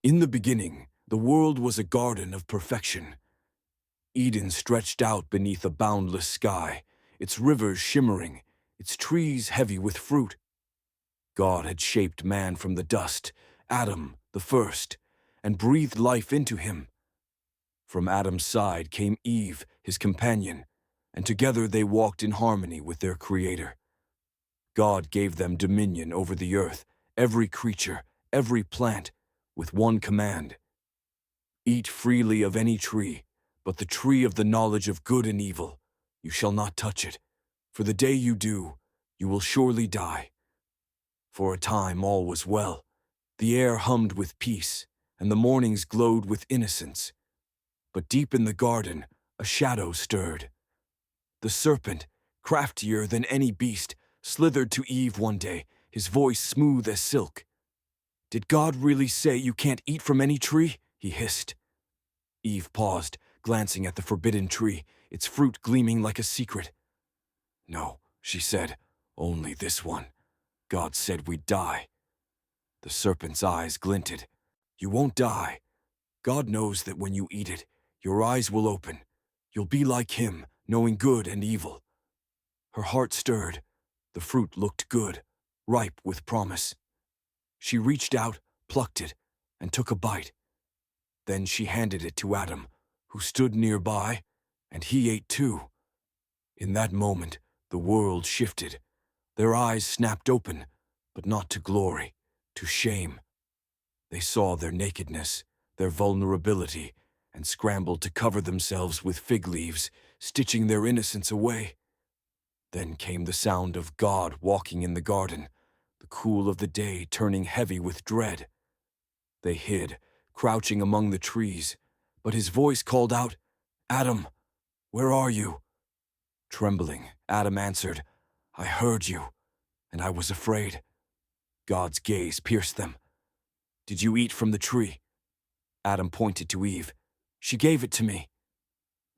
In the beginning, the world was a garden of perfection. Eden stretched out beneath a boundless sky, its rivers shimmering, its trees heavy with fruit. God had shaped man from the dust, Adam the first, and breathed life into him. From Adam's side came Eve, his companion, and together they walked in harmony with their Creator. God gave them dominion over the earth, every creature, every plant, with one command: eat freely of any tree, but the tree of the knowledge of good and evil, you shall not touch it, for the day you do, you will surely die. For a time all was well. The air hummed with peace, and the mornings glowed with innocence. But deep in the garden, a shadow stirred. The serpent, craftier than any beast, slithered to Eve one day, his voice smooth as silk. "Did God really say you can't eat from any tree?" he hissed. Eve paused, glancing at the forbidden tree, its fruit gleaming like a secret. "No," she said, "only this one. God said we'd die." The serpent's eyes glinted. "You won't die. God knows that when you eat it, your eyes will open. You'll be like him, knowing good and evil." Her heart stirred. The fruit looked good, ripe with promise. She reached out, plucked it, and took a bite. Then she handed it to Adam, who stood nearby, and he ate too. In that moment, the world shifted. Their eyes snapped open, but not to glory, to shame. They saw their nakedness, their vulnerability, and scrambled to cover themselves with fig leaves, stitching their innocence away. Then came the sound of God walking in the garden, the cool of the day turning heavy with dread. They hid, crouching among the trees, but his voice called out, "Adam, where are you?" Trembling, Adam answered, "I heard you, and I was afraid." God's gaze pierced them. "Did you eat from the tree?" Adam pointed to Eve. "She gave it to me."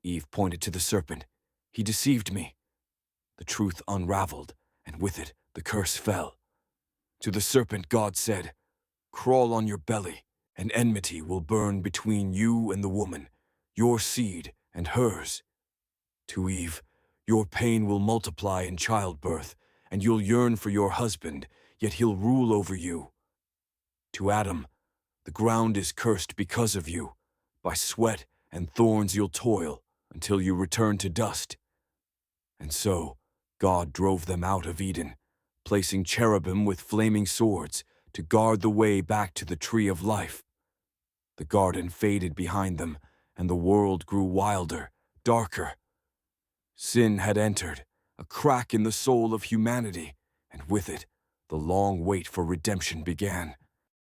Eve pointed to the serpent. "He deceived me." The truth unraveled, and with it, the curse fell. To the serpent, God said, "Crawl on your belly, and enmity will burn between you and the woman, your seed and hers." To Eve, "Your pain will multiply in childbirth, and you'll yearn for your husband, yet he'll rule over you." To Adam, "The ground is cursed because of you. By sweat and thorns you'll toil until you return to dust." And so, God drove them out of Eden, placing cherubim with flaming swords to guard the way back to the tree of life. The garden faded behind them, and the world grew wilder, darker. Sin had entered, a crack in the soul of humanity, and with it, the long wait for redemption began.